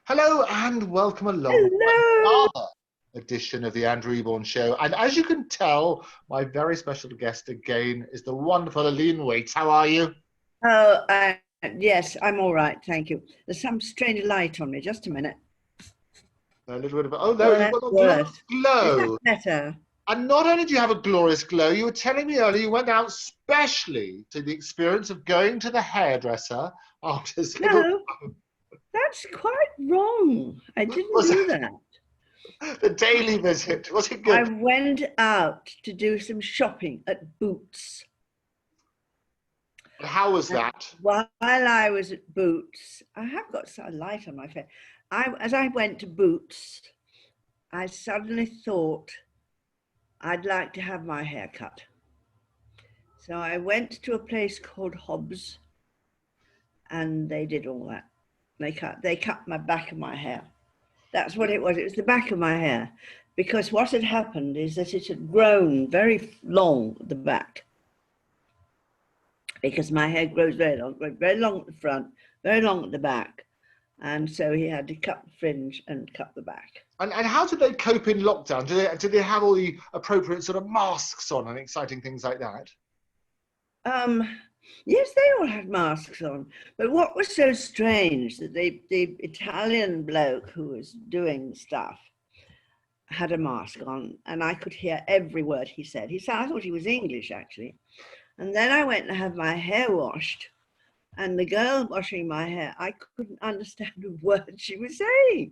Hello and welcome along Hello. to another edition of the Andrew Eborn Show. And as you can tell, my very special guest again is the wonderful Aline Waites. How are you? Oh, yes, I'm all right, thank you. There's some strange light on me. Just a minute. A little bit of, oh no, Oh, you've that's got a glorious worse. Is that glow. better? And not only do you have a glorious glow, you were telling me earlier you went out specially to the experience of going to the hairdresser after this little, No, that's quite wrong. I didn't was do it that. the daily visit? Was it I good? went out to do some shopping at Boots. And how was And that? while I was at Boots, I have got some light on my face. As I went to Boots, I suddenly thought I'd like to have my hair cut. So I went to a place called Hobbs, and they did all that. They cut my back of my hair. That's what it was. It was the back of my hair, because what had happened is that it had grown very long at the back, because my hair grows very long at the front, very long at the back, and so he had to cut the fringe and cut the back. And how did they cope in lockdown? Did they have all the appropriate sort of masks on and exciting things like that? Yes, they all had masks on. But what was so strange that the Italian bloke who was doing stuff had a mask on, and I could hear every word he said. I thought he was English, actually. And then I went to have my hair washed, and the girl washing my hair, I couldn't understand a word she was saying.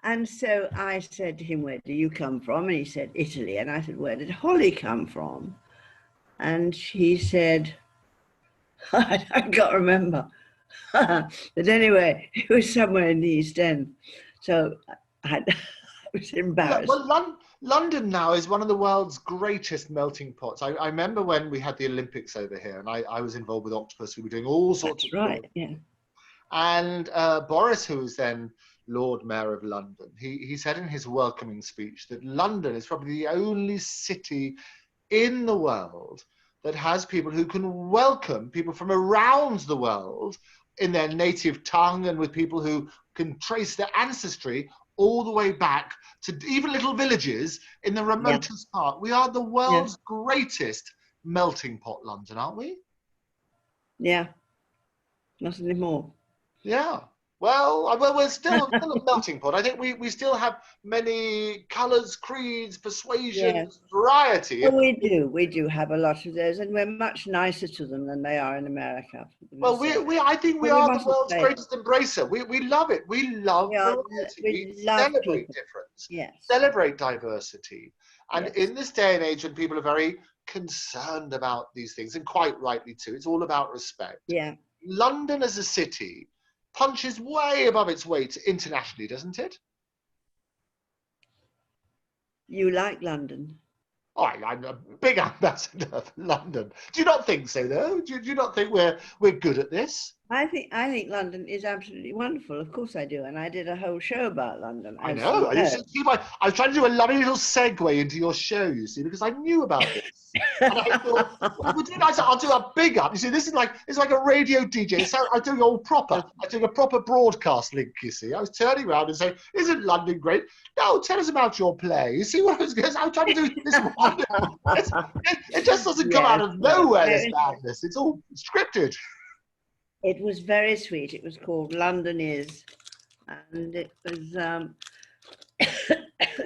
And so I said to him, "Where do you come from?" And he said, "Italy." And I said, "Where did Holly come from?" And she said, I can't remember. But anyway, it was somewhere in the East End. So I was Yeah, embarrassed. well, London now is one of the world's greatest melting pots. I remember when we had the Olympics over here, and I was involved with Octopus. We were doing all sorts That's of right, things. yeah. And Boris, who was then Lord Mayor of London, he said in his welcoming speech that London is probably the only city in the world that has people who can welcome people from around the world in their native tongue, and with people who can trace their ancestry all the way back to even little villages in the Yeah, remotest part. We are the yeah, world's greatest melting pot, London, aren't we? yeah, not anymore. Yeah. Well, we're still a melting pot. I think we still have many colours, creeds, Yes. persuasions, variety. Oh, we do have a lot of those, and we're much nicer to them than they are in America, for Well, goodness sake. I think we But we are the mustn't world's say, greatest embracer. We love it. We love variety. We we love celebrate people. difference, Yes, celebrate diversity. And yes, in this day and age when people are very concerned about these things, and quite rightly too, it's all about respect. yeah. London as a city punches way above its weight internationally, doesn't it? You like London? Oh, I'm a big ambassador for London. Do you not think so, though? Do you not think we're good at this? I think London is absolutely wonderful. Of course I do, and I did a whole show about London, I as know. you know. I was trying to do a lovely little segue into your show, you see, because I knew about this. And I thought, well, if we do that, I'll do a big up. You see, this is like it's like a radio DJ. So I'm doing all proper. I'm doing a proper broadcast link, you see. I was turning around and saying, "Isn't London great? No, tell us about your play." You see what I was going to say? I was trying to do this wonderful. It just doesn't come out Yes, of no, nowhere, this madness. It's all scripted. it was very sweet. It was called London Is, and it was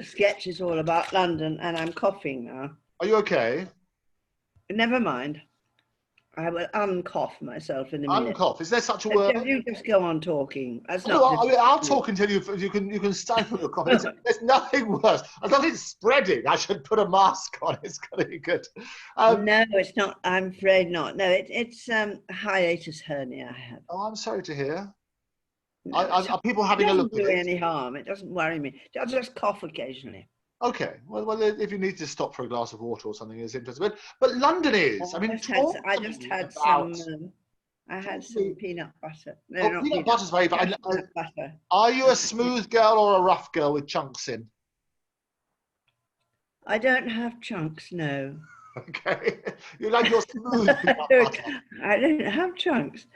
sketches all about London. And I'm coughing now. Are you okay? Never mind. I will uncough myself in a minute. Uncough. Is there such a word? You just go on talking. That's No, not I mean, I'll difficult. talk until you can stifle your cough. There's nothing worse. As long as it's spreading, I should put a mask on. It's going to be good. No, it's not. I'm afraid not. No, it's hiatus hernia I have. Oh, I'm sorry to hear. No, Are people it having a look doesn't at do it? any harm. It doesn't worry me. I'll just cough occasionally. Okay. Well, if you need to stop for a glass of water or something, it's interesting. But London is. I mean, talk I to just me had about. some. I Talk had to me. some peanut butter. No, Oh, not peanut peanut. butter's very. Peanut butter. Are you a smooth girl or a rough girl with chunks in? I don't have chunks. No, Okay. You like your smooth peanut butter. I don't have chunks.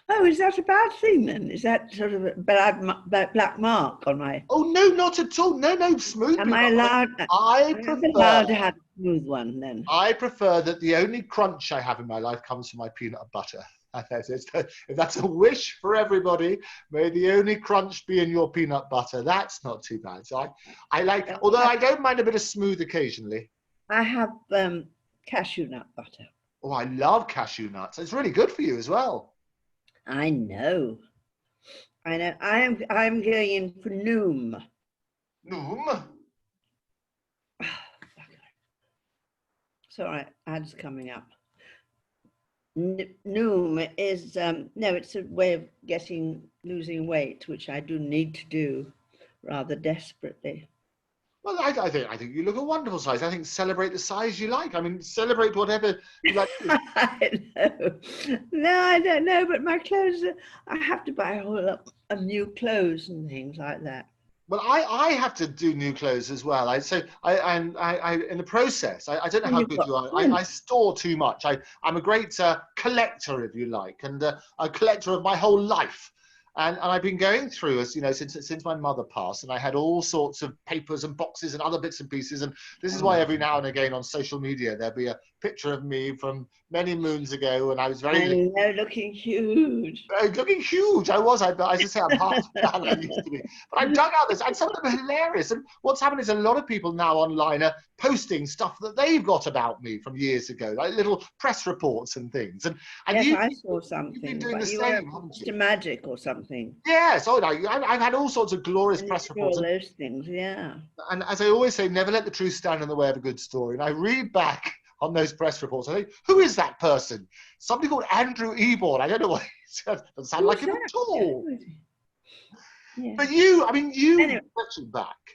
Oh, is that a bad thing then? Is that sort of a black mark on my? Oh, no, not at all. No, no, smooth Am peanut I butter. allowed? I I'm prefer, allowed to have a smooth one then. I prefer that the only crunch I have in my life comes from my peanut butter. If that's a wish for everybody, may the only crunch be in your peanut butter. That's not too bad. So I like, although I don't mind a bit of smooth occasionally. I have cashew nut butter. Oh, I love cashew nuts. It's really good for you as well. I know. I know. I'm going in for Noom. Noom. Sorry, ads coming up. Noom is no, it's a way of losing weight, which I do need to do rather desperately. Well, I think you look a wonderful size. I think celebrate the size you like. I mean, celebrate whatever you like. I know. No, I don't know, but my clothes, I have to buy a whole lot of new clothes and things like that. Well, I have to do new clothes as well. I in the process. I don't know how good you are. I store too much. I'm a great collector, if you like, and a collector of my whole life. And I've been going through, as you know, since my mother passed, and I had all sorts of papers and boxes and other bits and pieces. And this is why every now and again on social media there'll be a picture of me from many moons ago when I was very little. I know, looking huge. Looking huge. As I say, I'm half the man I used to be. But I dug out this, and some of them are hilarious. And what's happened is a lot of people now online are posting stuff that they've got about me from years ago, like little press reports and things. And yes, I saw something. You've been doing the same, haven't you? Mr. Magic or something. Yes. Oh, no, I've had all sorts of glorious press reports. All those things, yeah. And as I always say, never let the truth stand in the way of a good story. And I read back on those press reports. I think, who is that person? Somebody called Andrew Eborn. I don't know what he said. Doesn't sound like him at all. Yeah. But anyway.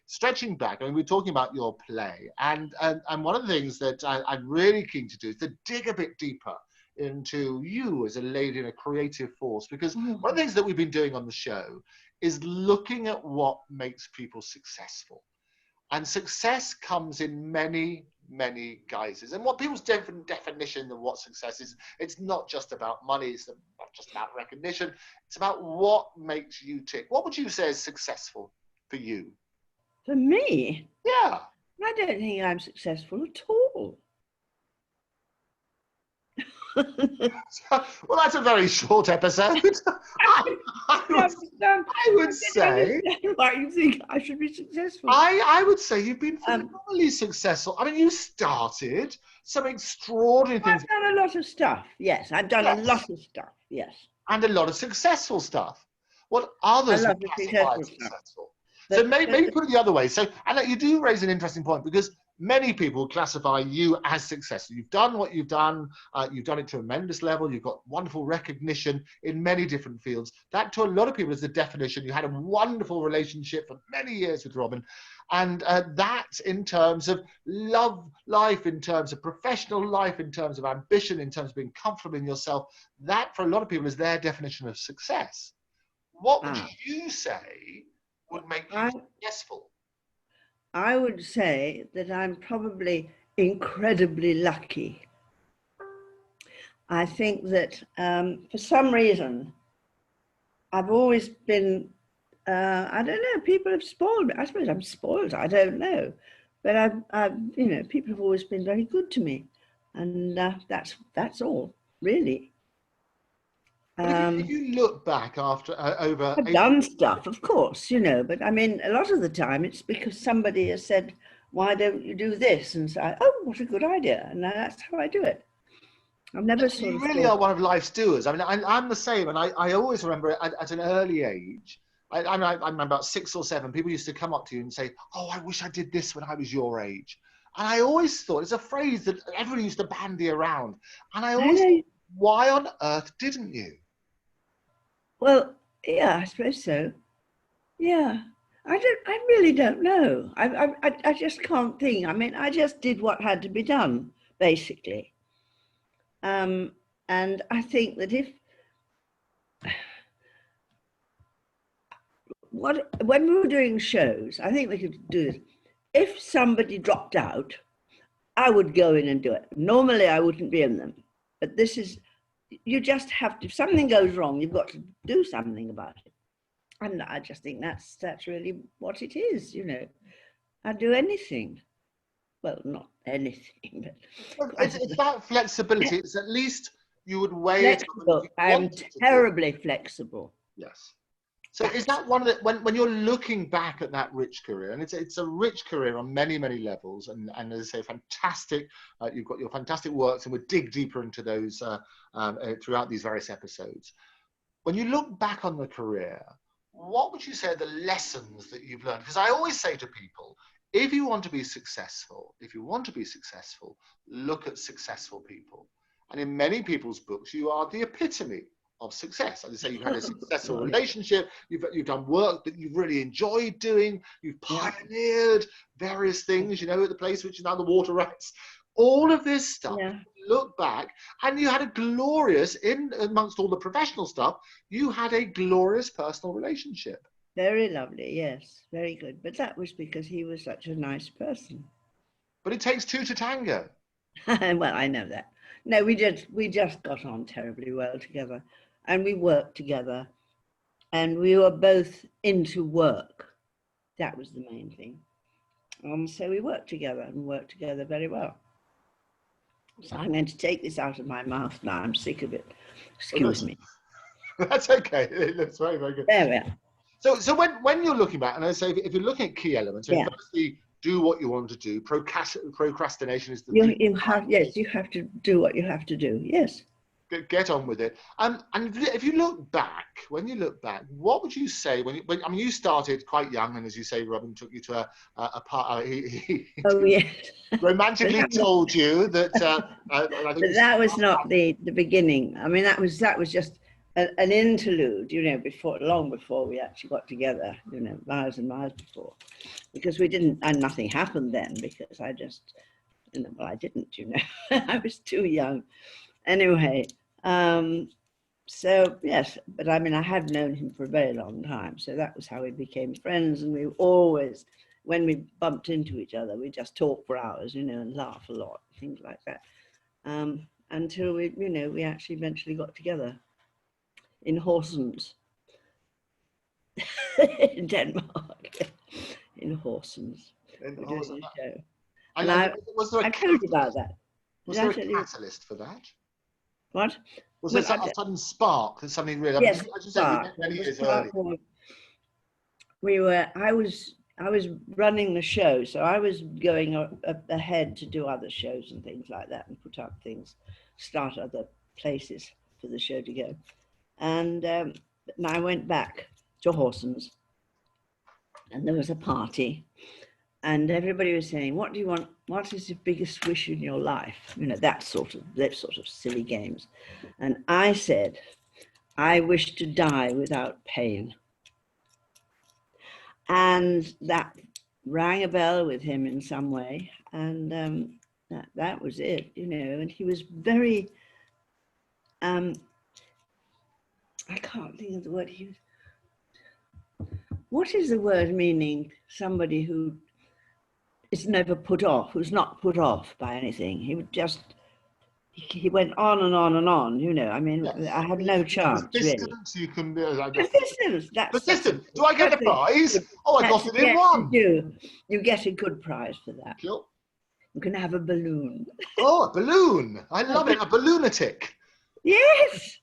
stretching back. I mean, we're talking about your play, and one of the things that I'm really keen to do is to dig a bit deeper into you as a lady and a creative force, because one of the things that we've been doing on the show is looking at what makes people successful. And success comes in many, many guises. And what people's definition of what success is, it's not just about money, it's not just about recognition, it's about what makes you tick. What would you say is successful for you? For me? Yeah. I don't think I'm successful at all. Well, that's a very short episode. I would say. Why you think I should be successful? I would say you've been phenomenally successful. I mean, you started some extraordinary things. I've done a lot of stuff. Yes, I've done a lot of stuff. Yes, and a lot of successful stuff. What others would classify as successful. So maybe put it the other way. So, and you do raise an interesting point, because many people classify you as successful. You've done what you've done it to a tremendous level. You've got wonderful recognition in many different fields. That, to a lot of people, is the definition. You had a wonderful relationship for many years with Robin. And that, in terms of love life, in terms of professional life, in terms of ambition, in terms of being comfortable in yourself, that, for a lot of people, is their definition of success. What would you say would make you successful? I would say that I'm probably incredibly lucky. I think that for some reason, I've always been, I don't know, people have spoiled me. I suppose I'm spoiled, I don't know. But people have always been very good to me. And that's all, really. If you look back after over, I've done stuff, of course, but I mean, a lot of the time it's because somebody has said, "Why don't you do this?" And say, "Oh, what a good idea!" And that's how I do it. I've never sort of. You really are one of life's doers. I mean, I'm the same, and I always remember at an early age. I remember about 6 or 7. People used to come up to you and say, "Oh, I wish I did this when I was your age." And I always thought it's a phrase that everyone used to bandy around, and I always thought, why on earth didn't you? Well, yeah, I suppose so. Yeah, I really don't know. I just can't think. I mean, I just did what had to be done, basically. And I think that when we were doing shows, I think we could do this. If somebody dropped out, I would go in and do it. Normally, I wouldn't be in them, but this is you just have to, if something goes wrong, you've got to do something about it. And I just think that's really what it is, you know. I'd do anything. Well, not anything, but It's that flexibility. It's at least you would weigh it. Flexible. I'm terribly flexible. Yes. So is that one of the, when you're looking back at that rich career, and it's a rich career on many, many levels, and as I say, fantastic, you've got your fantastic works, and we'll dig deeper into those throughout these various episodes. When you look back on the career, what would you say are the lessons that you've learned? Because I always say to people, if you want to be successful, look at successful people. And in many people's books, you are the epitome of success. As I say, you've had a successful relationship, you've done work that you've really enjoyed doing, you've pioneered various things, you know, at the place which is now the water rights. All of this stuff, look back, and you had a glorious, amongst all the professional stuff, you had a glorious personal relationship. Very lovely, yes, very good. But that was because he was such a nice person. But it takes two to tango. Well, I know that. No, we just got on terribly well together, and we worked together, and we were both into work. That was the main thing. So we worked together and worked together very well. So I'm going to take this out of my mouth now. I'm sick of it. Excuse me. That's okay. That's very, very good. There we are. So when you're looking back, and I say if you're looking at key elements, firstly, do what you want to do. Procrastination is the you have to do what you have to do. Yes. Get on with it. And if you look back, what would you say when you started quite young, and as you say, Robin took you to a part. He romantically told you that. I think that was not the beginning. I mean, that was just an interlude, you know, long before we actually got together, you know, miles and miles before, because we didn't, and nothing happened then, because I just, you know, well, I didn't, you know, I was too young. Anyway, so yes, but I mean, I had known him for a very long time, so that was how we became friends, and we always, when we bumped into each other, we just talked for hours, you know, and laugh a lot, things like that, until we, you know, we actually eventually got together in Horsens, in Denmark, in Horsens. And I told you about that. Was there a catalyst for that? What? Was there a sudden spark that something really? Yes, as you said, many years earlier. I was running the show, so I was going ahead to do other shows and things like that, and put up things, start other places for the show to go. And I went back to Horsens, and there was a party, and everybody was saying, "What do you want? What is your biggest wish in your life?" You know, that sort of silly games. And I said, "I wish to die without pain." And that rang a bell with him in some way, and that was it, you know. And he was very, I can't think of the word. What is the word meaning somebody who is never put off, who's not put off by anything? He would just, he went on and on and on, you know. I mean, yes. I had no chance, really. You can persistent. Do I get a prize? Oh, I got it in one. You get a good prize for that. Sure. You can have a balloon. Oh, a balloon. I love it. A balloonatic. Yes.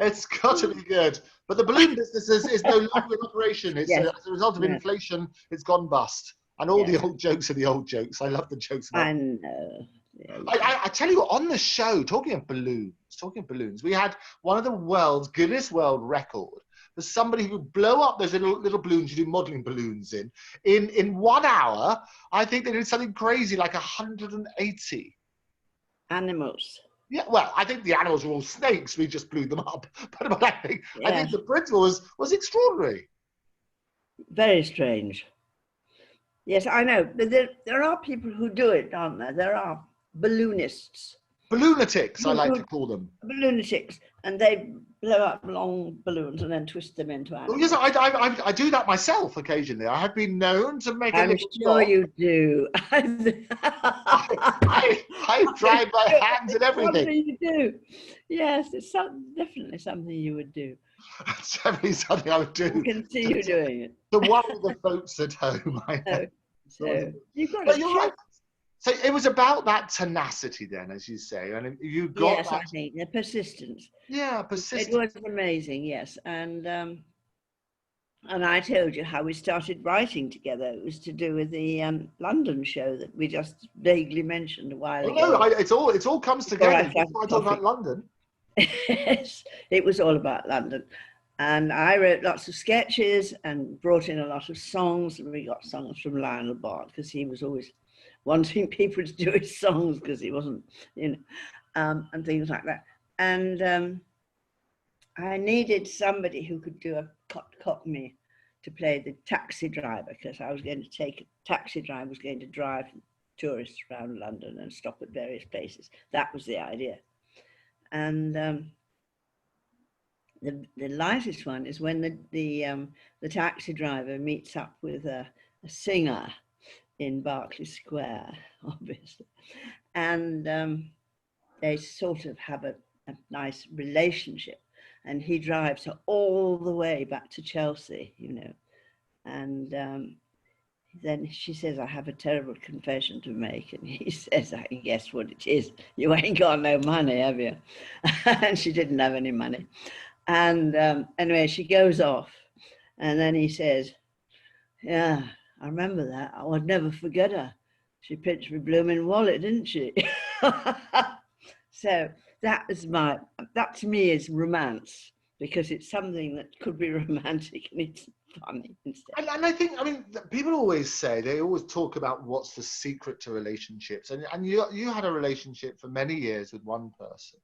It's got to be good. But the balloon business is no longer in operation. It's as a result of inflation, it's gone bust. And all the old jokes are the old jokes. I love the jokes. I know. Yeah, I tell you what, on the show, talking of balloons, we had one of the world's Guinness World Record for somebody who would blow up those little balloons you do modeling balloons in 1 hour. I think they did something crazy like 180 animals. Yeah, well, I think the animals were all snakes. We just blew them up. But I think the principle was extraordinary. Very strange. Yes, I know. But there are people who do it, aren't there? There are balloonists. Balloonatics, I like to call them. Lunatics, and they blow up long balloons and then twist them into Well, yes, animals. I do that myself occasionally. I have been known to make a I'm little sure dot. you do. I've tried my hands and everything. Something you do. Yes, it's definitely something you would do. That's definitely something I would do. I can see you doing it. To worry the folks at home. So you've got But to you're right. So it was about that tenacity then, as you say, and you got yes, that. I think the persistence. Yeah, persistence. It was amazing, yes, and I told you how we started writing together. It was to do with the London show that we just vaguely mentioned a while ago. No, it all comes together. I talk about London. Yes, it was all about London. And I wrote lots of sketches and brought in a lot of songs. And we got songs from Lionel Bart because he was always wanting people to do his songs because he wasn't, and things like that. And I needed somebody who could do a cockney to play the taxi driver, because I was going to take a taxi driver, was going to drive tourists around London and stop at various places. That was the idea. And the lightest one is when the taxi driver meets up with a singer in Berkeley Square, obviously, and they sort of have a nice relationship. And he drives her all the way back to Chelsea, and then she says, I have a terrible confession to make. And he says, I can guess what it is. You ain't got no money, have you? And she didn't have any money. And anyway, she goes off. And then he says, yeah, I remember that. I would never forget her. She pinched my blooming wallet, didn't she? So that to me is romance, because it's something that could be romantic and it's funny instead. And I think, people they always talk about what's the secret to relationships. And you had a relationship for many years with one person.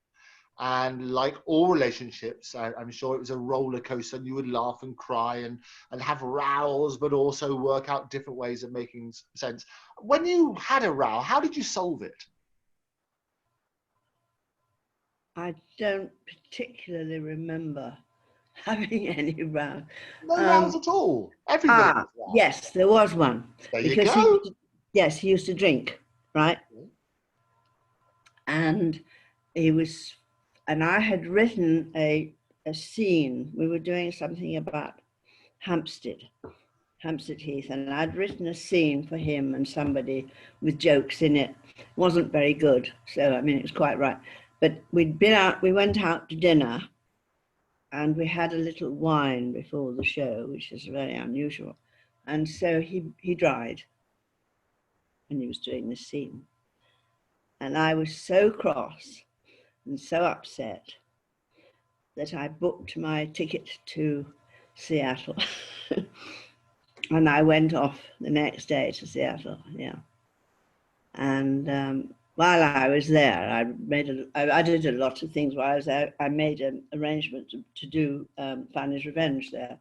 And like all relationships, I'm sure it was a roller coaster, and you would laugh and cry and have rows, but also work out different ways of making sense. When you had a row, how did you solve it? I don't particularly remember having any row. No rows at all. Everybody. Yes, there was one. There you go. He used to drink, right? And I had written a scene. We were doing something about Hampstead Heath, and I'd written a scene for him and somebody with jokes in it. It wasn't very good, so it was quite right. But we went out to dinner, and we had a little wine before the show, which is very unusual. And so he died when he was doing the scene. And I was so cross and so upset that I booked my ticket to Seattle. And I went off the next day to Seattle, yeah. And while I was there, I did a lot of things while I was there. I made an arrangement to do Fanny's Revenge there.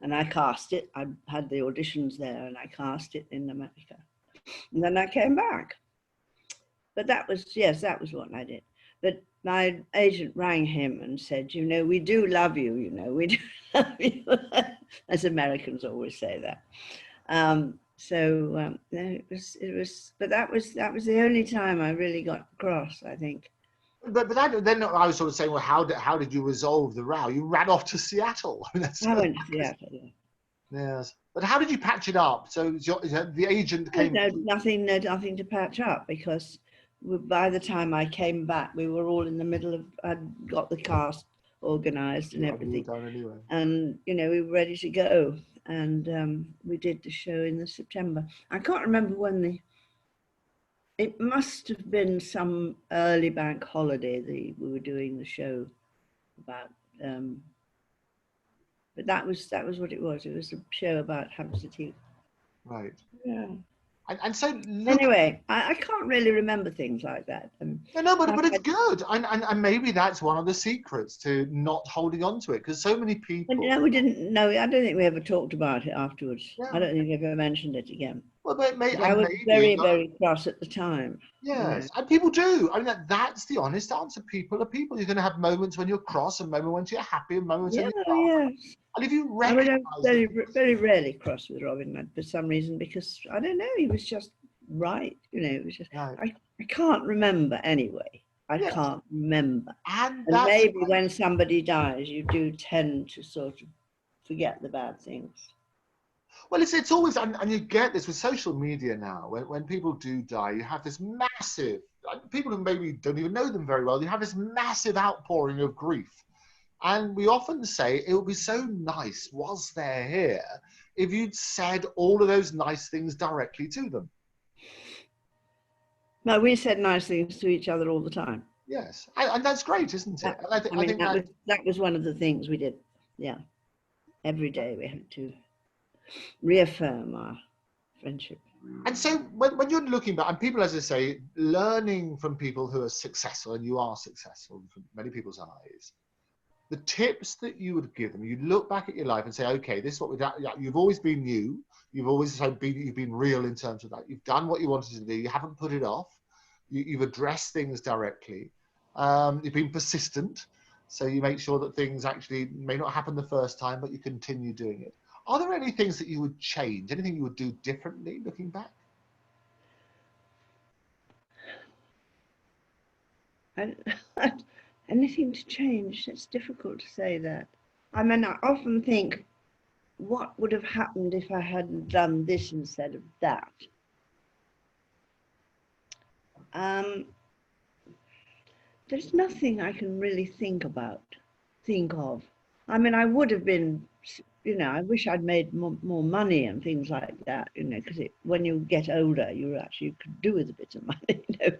And I cast it. I had the auditions there, and I cast it in America. And then I came back. But that was what I did. But my agent rang him and said, we do love you, we do love you. As Americans always say that. It was, but that was the only time I really got cross, I think. But then I was sort of saying, well, how did you resolve the row? You ran off to Seattle. I went to Seattle, yeah. Yes. But how did you patch it up? So the agent came... No, nothing to patch up, because by the time I came back, we were all in the middle of, I'd got the cast organised and everything. Anyway. And, we were ready to go. And we did the show in September. I can't remember when it must have been some early bank holiday we were doing the show about, but that was what it was. It was a show about Hampstead Heath. Right. Yeah. And so anyway, I can't really remember things like that. No, but it's good, and maybe that's one of the secrets to not holding on to it, because so many people. But we didn't know. I don't think we ever talked about it afterwards. Yeah. I don't think we ever mentioned it again. Well, I and was maybe, very, very cross at the time. You know. yes, and people do. I mean, that's the honest answer. People are people. You're going to have moments when you're cross, and moments when you're happy, and moments when Yeah, you're not. yes. And if you I mean, I'm recognise that, very, very rarely cross with Robin for some reason because I don't know. He was just right. You know, it was just no, I can't remember anyway. I yes, can't remember. and And that's maybe when somebody dies, you do tend to sort of forget the bad things. well, it's always, and you get this with social media now. When people do die, you have this massive, people who maybe don't even know them very well. You have this massive outpouring of grief. And we often say it would be so nice, whilst they're here, if you'd said all of those nice things directly to them. No, we said nice things to each other all the time. Yes, and that's great, isn't it? That, And I I mean, think that, that was one of the things we did. Yeah, every day we had to reaffirm our friendship. and so when you're looking back, and people, as I say, learning from people who are successful, and you are successful from many people's eyes, the tips that you would give them, you look back at your life and say, okay, this is what you've always been you. You've always you've been real in terms of that. You've done what you wanted to do. You haven't put it off. You've addressed things directly. You've been persistent. So you make sure that things actually may not happen the first time, but you continue doing it. Are there any things that you would change? Anything you would do differently looking back? Anything to change? It's difficult to say that. I mean, I often think, what would have happened if I hadn't done this instead of that? There's nothing I can really think of. I mean, I would have been, you know, I wish I'd made more money and things like that, you know, because when you get older, you could do with a bit of money, you know.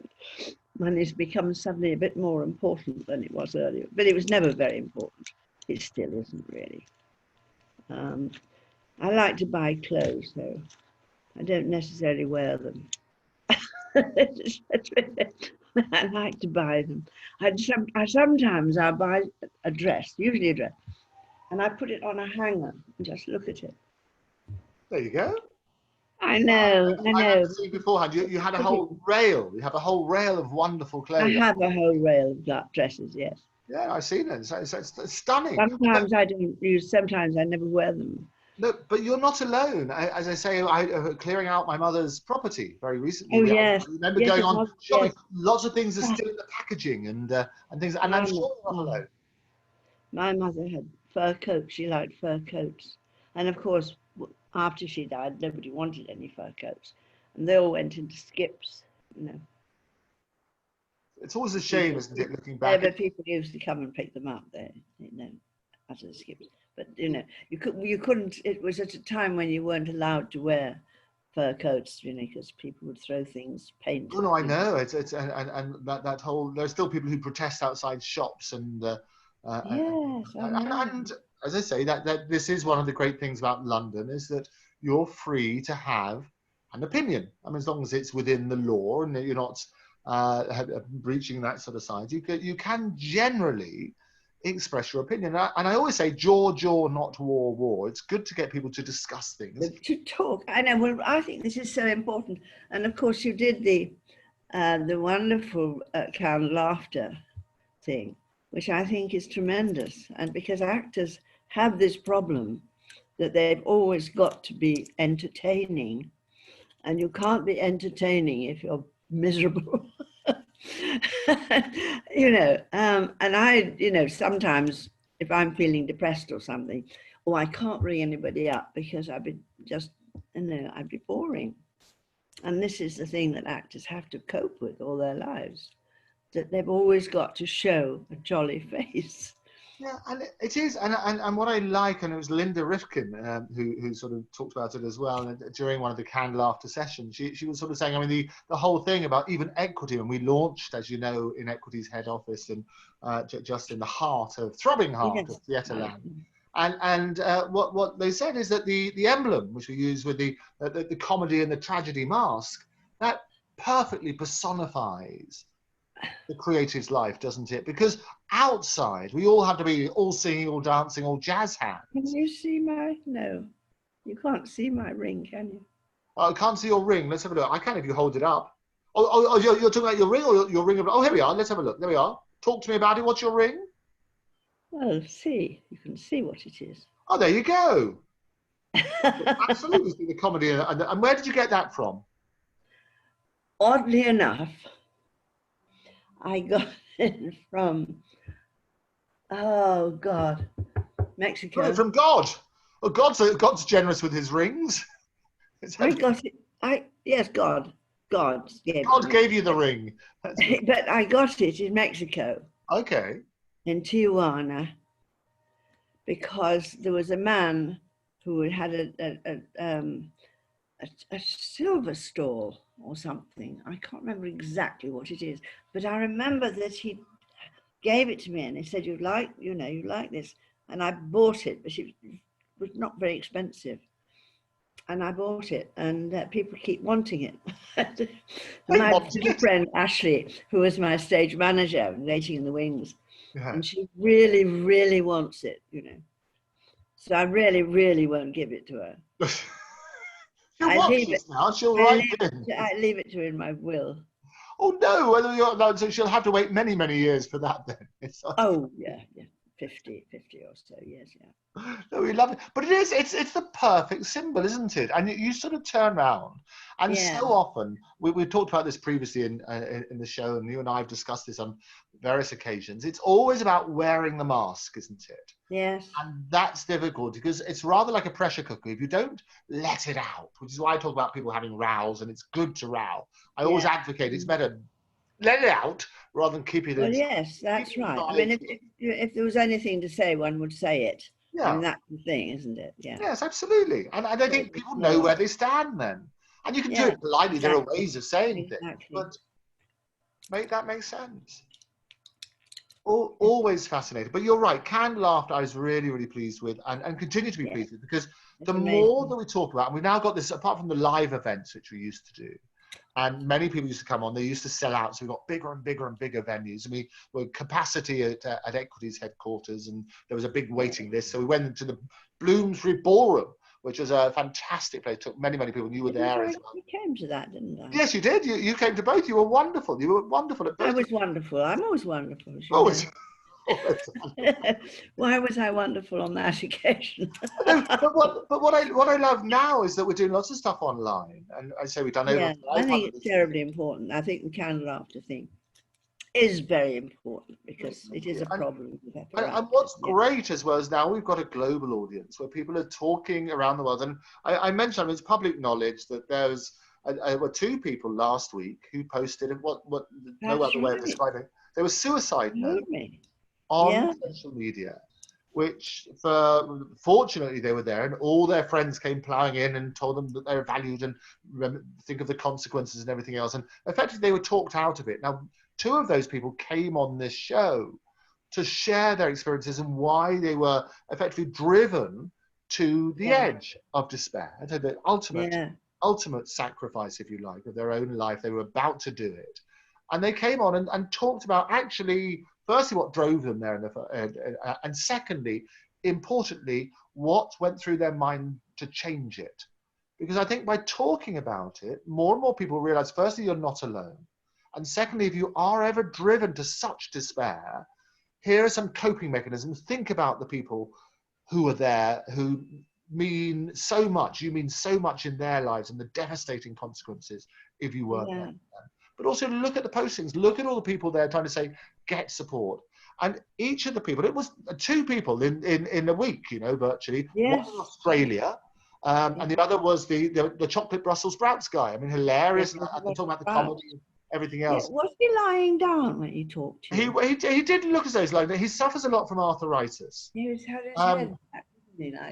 Money's become suddenly a bit more important than it was earlier, but it was never very important. It still isn't really. I like to buy clothes, though. I don't necessarily wear them. I like to buy them. Sometimes I buy a dress, usually a dress, and I put it on a hanger and just look at it. There you go. I know. I remember seeing beforehand, you had a whole rail. You have a whole rail of wonderful clothes. I have a whole rail of black dresses, yes. Yeah, I've seen it. It's stunning. Sometimes I don't use, sometimes I never wear them. No, but you're not alone. As I say, clearing out my mother's property very recently. Oh, yes. I remember yes, going on shopping. Yes. Lots of things are still in the packaging and things. And I'm sure you're not alone. My mother had fur coats. She liked fur coats. And of course, after she died, nobody wanted any fur coats. And they all went into skips, you know. It's always a shame, isn't it, looking back? But people used to come and pick them up there, you know, as the skips. But, you know, you couldn't, it was at a time when you weren't allowed to wear fur coats, you know, because people would throw things, paint. Oh, no, I know. It's and that whole, there's still people who protest outside shops yes, I know. and as I say, that this is one of the great things about London, is that you're free to have an opinion. I mean, as long as it's within the law and you're not breaching that sort of side, you can generally express your opinion. And I always say, jaw, not war, war. It's good to get people to discuss things. To talk. I know. Well, I think this is so important. And of course, you did the wonderful canned laughter thing, which I think is tremendous. And because actors have this problem that they've always got to be entertaining, and you can't be entertaining if you're miserable. You know, and I, you know, sometimes if I'm feeling depressed or something, oh, I can't ring anybody up because I'd be just, you know, I'd be boring. And this is the thing that actors have to cope with all their lives, that they've always got to show a jolly face. Yeah, and it is, and what I like, and it was Linda Rifkin who sort of talked about it as well, and during one of the canned laughter sessions, she was sort of saying, I mean, the whole thing about even equity, and we launched, as you know, in Equity's head office, and just in the throbbing heart of Theatreland. And what they said is that the emblem, which we use with the comedy and the tragedy mask, that perfectly personifies the creative's life, doesn't it? Because outside, we all have to be all singing, all dancing, all jazz hands. Can you see no, you can't see my ring, can you? I can't see your ring. Let's have a look. I can if you hold it up. You're talking about your ring or your ring? Oh, here we are. Let's have a look. There we are. Talk to me about it. What's your ring? Well, see, you can see what it is. Oh, there you go. Absolutely see the comedy. And where did you get that from? Oddly enough, I got it from, oh God, Mexico. Oh, from God. Well, God's generous with his rings. I got it. Yes, God Gave you the ring. But I got it in Mexico. Okay. In Tijuana, because there was a man who had a silver stall or something. I can't remember exactly what it is, but I remember that he gave it to me and he said, you like this. And I bought it, but it was not very expensive. And I bought it, and people keep wanting it. My friend Ashley, who was my stage manager, Waiting in the Wings, and she really, really wants it, So I really, really won't give it to her. I leave it now. She'll write it. I leave it to her in my will. Oh no! So she'll have to wait many, many years for that then. Oh yeah. 50 or so years, yeah. No, we love it. But it's the perfect symbol, isn't it? And you sort of turn around. And so often, we've talked about this previously in the show, and you and I have discussed this on various occasions. It's always about wearing the mask, isn't it? Yes. And that's difficult because it's rather like a pressure cooker. If you don't let it out, which is why I talk about people having rows, and it's good to row. I always advocate it's better let it out rather than keep it in. Well, yes, that's right. I mean, if there was anything to say, one would say it. Yeah. I mean, that's the thing, isn't it? Yeah. Yes, absolutely. And I think people know where they stand then. And you can do it politely. Exactly. There are ways of saying things, but make that make sense. Always fascinating. But you're right. Canned laughter, I was really, really pleased with and continue to be pleased with, because the more that we talk about, and we've now got this, apart from the live events, which we used to do, and many people used to come on, they used to sell out. So we got bigger and bigger and bigger venues. And we were capacity at Equity's headquarters, and there was a big waiting list. So we went into the Bloomsbury Ballroom, which was a fantastic place. It took many, many people, and you were there as well. You came to that, didn't I? Yes, you did. You came to both. You were wonderful. You were wonderful at both. I was wonderful. I'm always wonderful. Always. Why was I wonderful on that occasion? but what I love now is that we're doing lots of stuff online, and I say we've done over. I think it's terribly important. I think the canned laughter thing is very important because it is a problem. And what's great as well is now we've got a global audience where people are talking around the world. And I mentioned, it's public knowledge that there's were two people last week who posted what no other way of describing it. There was suicide notes on social media, which fortunately they were there, and all their friends came plowing in and told them that they were valued and think of the consequences and everything else. And effectively they were talked out of it. Now, two of those people came on this show to share their experiences and why they were effectively driven to the edge of despair, to the ultimate sacrifice, if you like, of their own life. They were about to do it. And they came on and talked about actually, firstly, what drove them there, and secondly, importantly, what went through their mind to change it. Because I think by talking about it, more and more people realize, firstly, you're not alone. And secondly, if you are ever driven to such despair, here are some coping mechanisms. Think about the people who are there, who mean so much. You mean so much in their lives and the devastating consequences if you weren't there. But also look at the postings. Look at all the people there trying to say, get support. And each of the people, it was two people in a week, virtually. One in Australia, and the other was the chocolate Brussels sprouts guy. I mean, hilarious. And talking about the comedy and everything else. Was he lying down when you talked to him? He did look as though he's lying down. He suffers a lot from arthritis. He was had his head.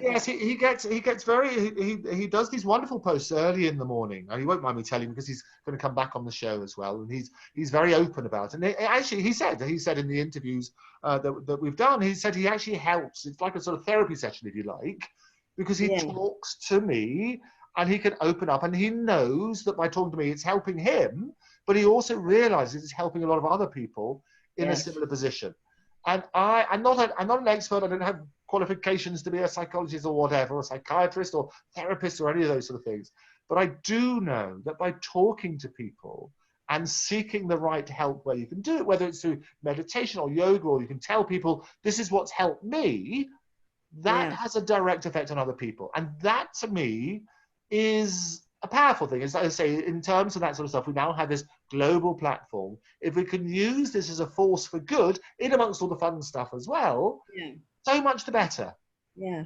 Yes, he gets very, he does these wonderful posts early in the morning, and he won't mind me telling because he's going to come back on the show as well, and he's very open about it. And actually he said in the interviews that we've done, he said he actually helps. It's like a sort of therapy session, if you like, because he talks to me and he can open up, and he knows that by talking to me it's helping him, but he also realizes it's helping a lot of other people in a similar position. And I'm not an expert. I don't have qualifications to be a psychologist or whatever, or a psychiatrist or therapist or any of those sort of things. But I do know that by talking to people and seeking the right help where you can do it, whether it's through meditation or yoga, or you can tell people, this is what's helped me, that has a direct effect on other people. And that, to me, is a powerful thing. As I say, in terms of that sort of stuff, we now have this global platform. If we can use this as a force for good, in amongst all the fun stuff as well, so much the better. Yeah.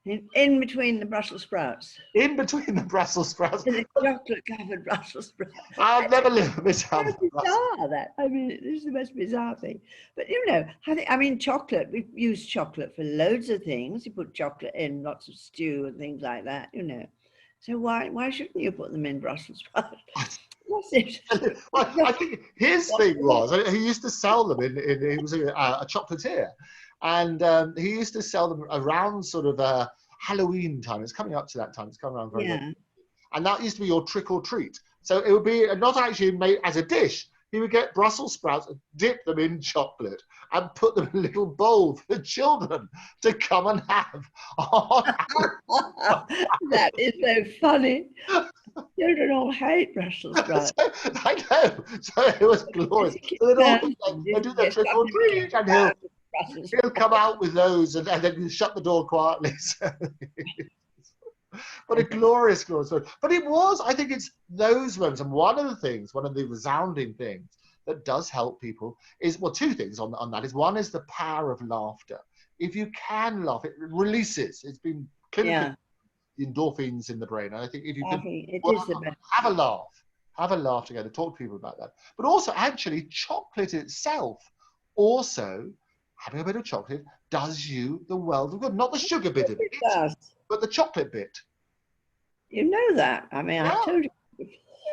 In between the Brussels sprouts. In between the Brussels sprouts. And the chocolate-covered Brussels sprouts. I'll never live without bizarre, that. I mean, this is the most bizarre thing. But, you know, I mean, chocolate, we've used chocolate for loads of things. You put chocolate in lots of stew and things like that, you know. So why shouldn't you put them in Brussels sprouts? What's it? Well, I think his thing was, he used to sell them he was a chocolatier. And he used to sell them around sort of Halloween time. It's coming up to that time. It's coming around very late. And that used to be your trick or treat. So it would be not actually made as a dish. He would get Brussels sprouts, dip them in chocolate, and put them in a little bowl for the children to come and have. That is so funny. Children all hate Brussels sprouts. I know. So it was glorious. So they'd do their trick or treat, and he'll come out with those, and then you shut the door quietly. But a glorious story. But it was, I think it's those moments. And one of the resounding things that does help people is, well, two things on that is, one is the power of laughter. If you can laugh, it releases. It's been clinically the endorphins in the brain. And I think if you can have a laugh together, talk to people about that. But also, actually, chocolate itself, also having a bit of chocolate does you the world of good. Not the sugar bit of it, but the chocolate bit. You know that. I mean, I told you.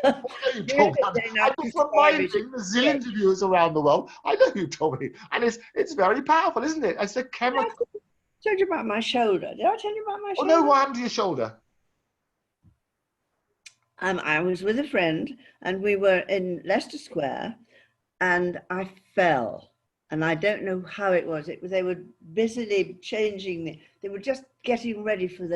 Well, you told me. I'm just reminding the zillion viewers around the world. I know you told me. And it's very powerful, isn't it? It's a chemical. I told you about my shoulder. Did I tell you about my shoulder? Oh, no, what happened to your shoulder? I was with a friend, and we were in Leicester Square, and I fell. And I don't know how it was. They were busily changing. They were just getting ready for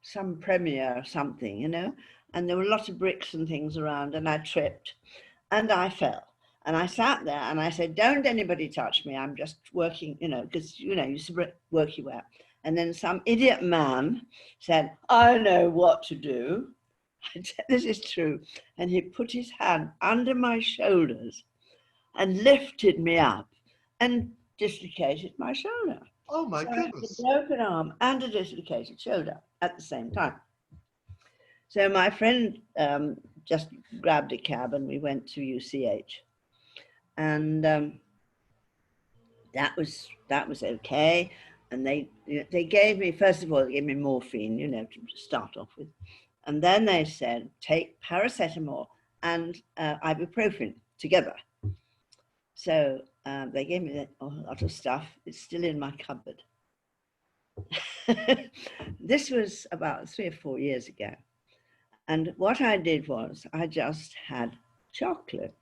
some premiere or something, you know. And there were a lot of bricks and things around, and I tripped, and I fell. And I sat there, and I said, "Don't anybody touch me. I'm just working, you know, because you know you work your way up." And then some idiot man said, "I know what to do." I said, "This is true," and he put his hand under my shoulders and lifted me up and dislocated my shoulder. Oh my goodness. A broken arm and a dislocated shoulder at the same time. So my friend just grabbed a cab and we went to UCH. And that was okay. And they gave me, first of all, they gave me morphine, you know, to start off with. And then they said, take paracetamol and ibuprofen together. So they gave me a lot of stuff. It's still in my cupboard. This was about 3 or 4 years ago. And what I did was I just had chocolate.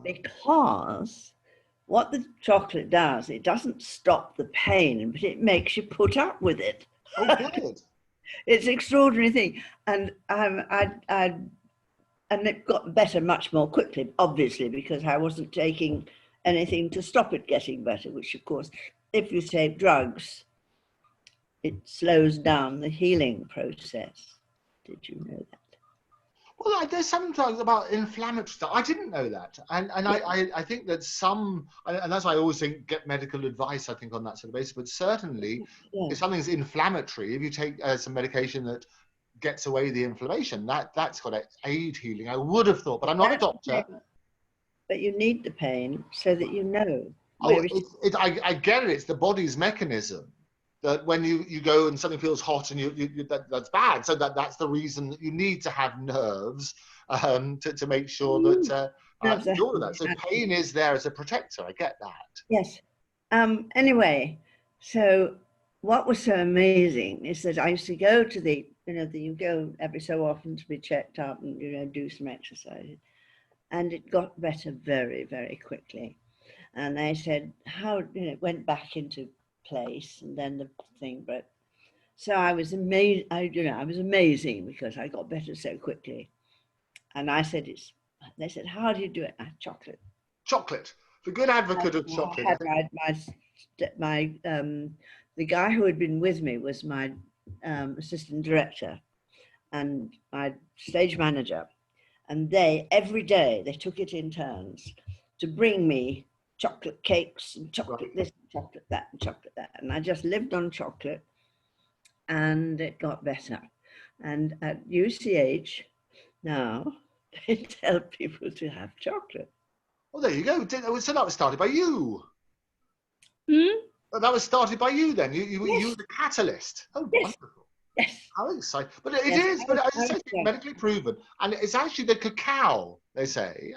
Because what the chocolate does, it doesn't stop the pain, but it makes you put up with it. Oh, good. It's an extraordinary thing. And and it got better much more quickly, obviously, because I wasn't taking anything to stop it getting better, which, of course, if you take drugs, it slows down the healing process. Did you know that? Well, there's some drugs about inflammatory stuff. I didn't know that. And I think that and that's why I always think get medical advice, I think, on that sort of basis. But certainly, if something's inflammatory, if you take some medication that gets away the inflammation, that's got to aid healing. I would have thought, but I'm not a doctor. But you need the pain so that you know. I get it. It's the body's mechanism that when you go and something feels hot and that's bad. So that's the reason that you need to have nerves to make sure that all of that. So pain is there as a protector. I get that. Yes. Anyway, so what was so amazing is that I used to go to you go every so often to be checked up and, you know, do some exercises. And it got better very, very quickly. And they said, it went back into place, and then the thing broke. So I was amazed. I was amazing because I got better so quickly. And I said, they said, how do you do it? Chocolate. Chocolate. The good advocate of chocolate. I had the guy who had been with me was my assistant director and my stage manager. And every day, they took it in turns to bring me chocolate cakes and chocolate this, and chocolate that, and chocolate that. And I just lived on chocolate, and it got better. And at UCH now, they tell people to have chocolate. Well, there you go. So that was started by you. That was started by you then. You were the catalyst. Oh, yes. Wonderful. Yes. How exciting. But it is, but it's medically proven. And it's actually the cacao, they say,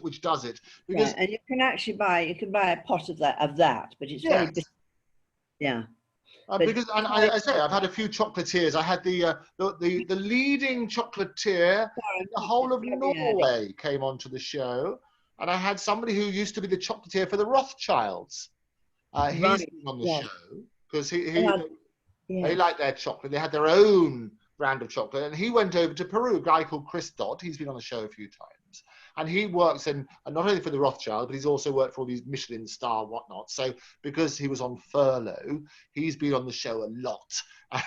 which does it. Because and you can actually buy a pot of that, but it's very bitter. Yeah. Because I say I've had a few chocolatiers. I had the leading chocolatier in the whole of Norway came onto the show, and I had somebody who used to be the chocolatier for the Rothschilds. He's been on the show because they like their chocolate. They had their own brand of chocolate, and he went over to Peru. A guy called Chris Dodd. He's been on the show a few times. And he works in, not only for the Rothschild, but he's also worked for all these Michelin star whatnot. So because he was on furlough, he's been on the show a lot.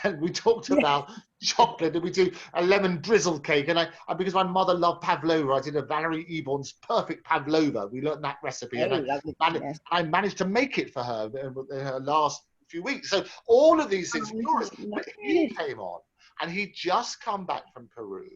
And we talked about chocolate, and we do a lemon drizzle cake. And because my mother loved pavlova, I did a Valerie Eborn's perfect pavlova. We learned that recipe. I managed to make it for her in her last few weeks. So all of these things, but he came on, and he'd just come back from Peru.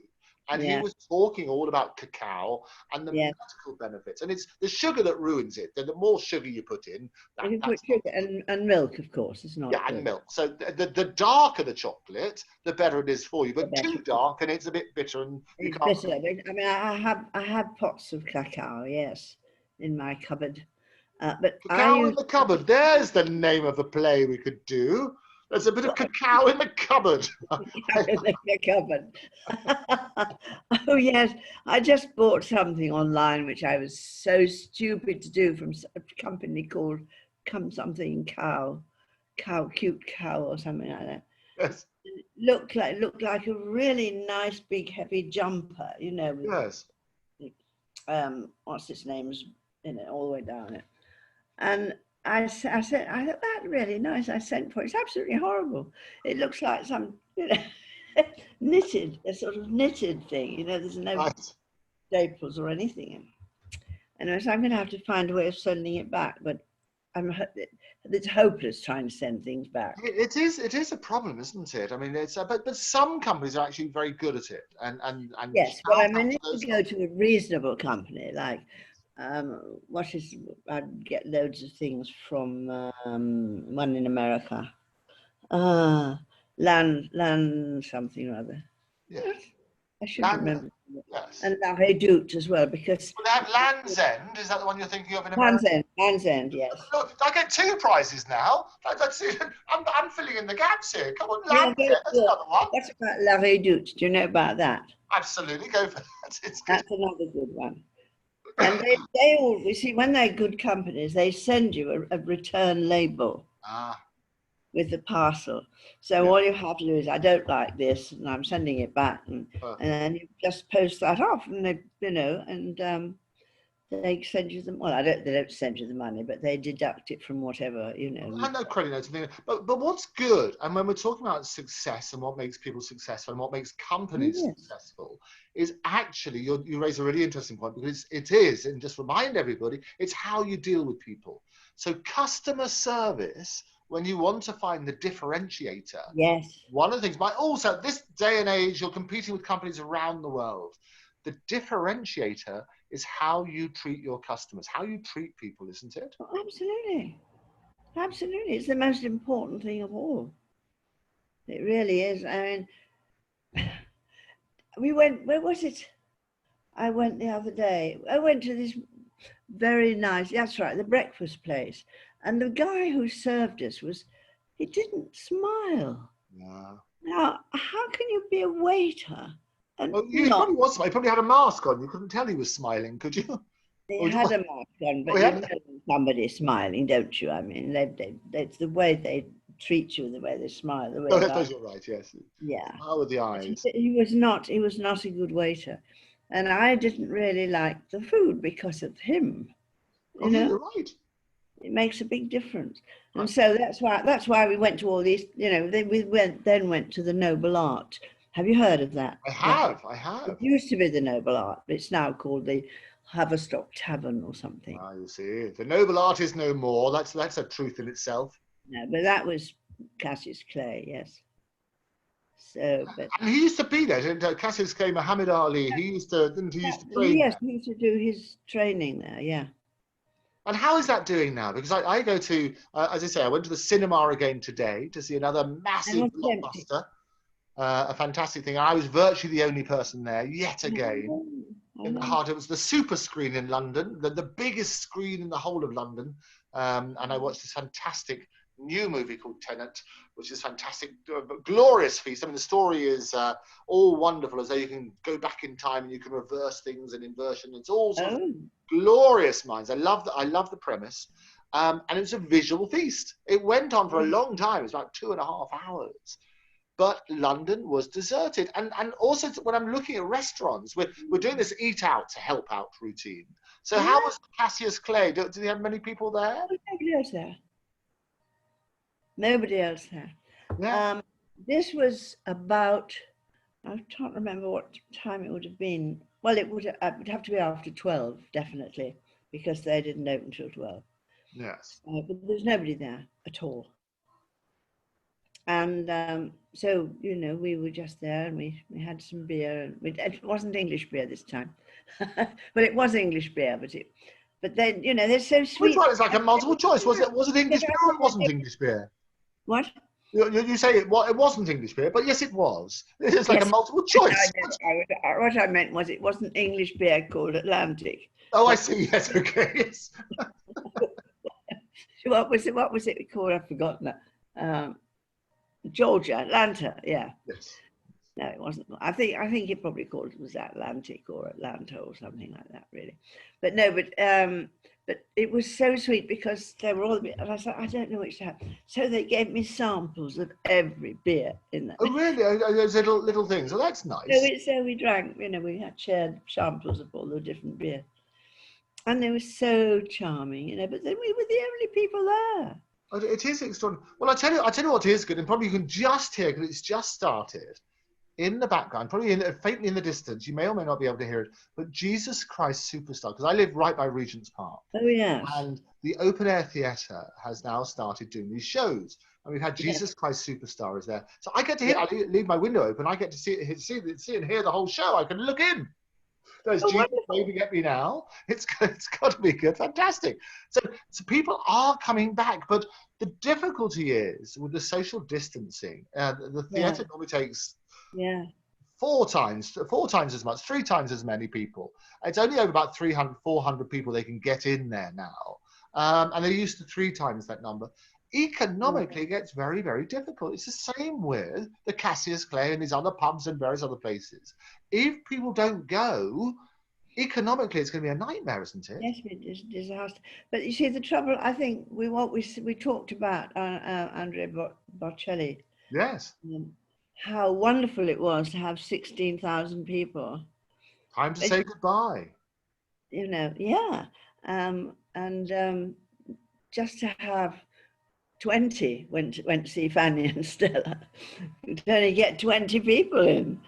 And he was talking all about cacao and the medical benefits. And it's the sugar that ruins it. The more sugar you put in, you put sugar and milk, of course. It's not. Yeah, and milk. So the darker the chocolate, the better it is for you. But too dark, and it's a bit bitter, and you can't. Bitter. I mean, I have pots of cacao, yes, in my cupboard. But cacao in the cupboard. There's the name of the play we could do. There's a bit of cacao in the cupboard. In the cupboard. Oh, yes. I just bought something online, which I was so stupid to do, from a company called Cute Cow or something like that. Yes. It looked like a really nice, big, heavy jumper, with, yes. What's its name's in it, all the way down it. And I thought that's really nice. I sent for it. It's absolutely horrible. It looks like some, knitted, a sort of knitted thing. There's no staples or anything in it. Anyway, so I'm going to have to find a way of sending it back. But it's hopeless trying to send things back. It is a problem, isn't it? I mean, it's but some companies are actually very good at it. And yes, well, I mean, if you go to a reasonable company like. I'd get loads of things from one in America. Land something or other. Yes. I should remember. Yes. And WAITES as well, because... Well, they have Land's End. Is that the one you're thinking of in America? Land's End, yes. Look, I get 2 prizes now. I'm filling in the gaps here. Come on, Land's End. That's another one. What about WAITES? Do you know about that? Absolutely. Go for that. That's another good one. And they all, you see, when they're good companies, they send you a return label with the parcel. So all you have to do is, I don't like this, and I'm sending it back, and then you just post that off, and they send you them. Well, they don't send you the money, but they deduct it from whatever, I know credit notes, but what's good, and when we're talking about success and what makes people successful and what makes companies successful, is actually you raise a really interesting point, because it is, and just remind everybody, it's how you deal with people. So customer service, when you want to find the differentiator, one of the things, but also this day and age, you're competing with companies around the world. The differentiator is how you treat your customers, how you treat people, isn't it? Oh, absolutely. Absolutely. It's the most important thing of all. It really is. I mean, we went, where was it? I went the other day. I went to this very nice, that's right, the breakfast place. And the guy who served us he didn't smile. No. Now, how can you be a waiter? Well, he probably was smiling. He probably had a mask on. You couldn't tell he was smiling, could you? He had a mask on, but you know somebody's smiling, don't you? I mean, it's the way they treat you the way they smile, the way Oh, I they suppose you're right. Yes. yeah. Smile with the But eyes. he was not a good waiter. And I didn't really like the food because of him. Oh, You yeah, know, you're right. it makes a big difference. And Right. so that's why we went to all these, we went to the Noble Art. Have you heard of that? I It have. used to be the Noble Art, but it's now called the Haverstock Tavern or something. Ah, you see, the noble art is no more. That's a truth in itself. No, but that was Cassius Clay, yes. So, but And he used to be there. Didn't Cassius Clay, Muhammad Ali. Didn't he used to train yes, there? he used to do his training there, yeah. And how is that doing now? Because I go to, as I say, I went to the cinema again today to see another And massive was empty. blockbuster, a fantastic thing. I was virtually the only person there yet again. I In the know. heart, it was the super screen in London, the biggest screen in the whole of London. And I watched this fantastic new movie called Tenet, which is fantastic, glorious feast. I mean, the story is all wonderful, as though you can go back in time and you can reverse things and inversion. It's all sort of Oh, glorious minds. I love the premise. And it was a visual feast. It went on for a long time. It was about 2.5 hours. But London was deserted. And also, when I'm looking at restaurants, we're doing this eat out to help out routine. So yeah. how was Cassius Clay? Did he have many people there? Nobody else there. Nobody else there. Yeah. This was about, I can't remember what time it would have been. Well, it would have to be after 12, definitely, because they didn't open till 12. Yes. But there's nobody there at all. And so, we were just there and we had some beer. It wasn't English beer this time. Well, it was English beer, but then, they're so sweet. Which one? It's like a multiple choice. Was it English beer or it wasn't English beer? What? You say it wasn't English beer, but yes, it was. It's like Yes. a multiple choice. What I meant was it wasn't English beer called Atlantic. Oh, I see. Yes, okay. Yes. What was it called? I've forgotten that. Georgia, Atlanta, yeah. Yes. No, it wasn't. I think it probably called it was Atlantic or Atlanta or something like that, really. But no, but it was so sweet because they were all, and I said, I don't know which to have. So they gave me samples of every beer in there. Oh, really? Those little things. Oh, that's nice. So we drank, we had shared samples of all the different beer. And they were so charming, but then we were the only people there. It is extraordinary. Well, I tell you what is good, and probably you can just hear because it's just started in the background, probably faintly in the distance. You may or may not be able to hear it, but Jesus Christ Superstar, because I live right by Regent's Park. Oh yes. And the open air theatre has now started doing these shows, and we've had Jesus Christ Superstar is there, so I get to hear. I leave my window open. I get to see and hear the whole show. I can look in. There's Jesus waving at me now. It's got to be good, fantastic. So people are coming back, but the difficulty is with the social distancing. The theatre normally takes 4 times as much, 3 times as many people. It's only over about 300, 400 people they can get in there now, and they're used to 3 times that number. Economically, it gets very, very difficult. It's the same with the Cassius Clay and these other pubs and various other places. If people don't go, economically, it's going to be a nightmare, isn't it? Yes, it is a disaster. But you see, the trouble, I think, we talked about Andrea Bocelli. Yes. How wonderful it was to have 16,000 people. Time to say goodbye. Yeah. And just to have 20 went to see Fanny and Stella. You could only get 20 people in,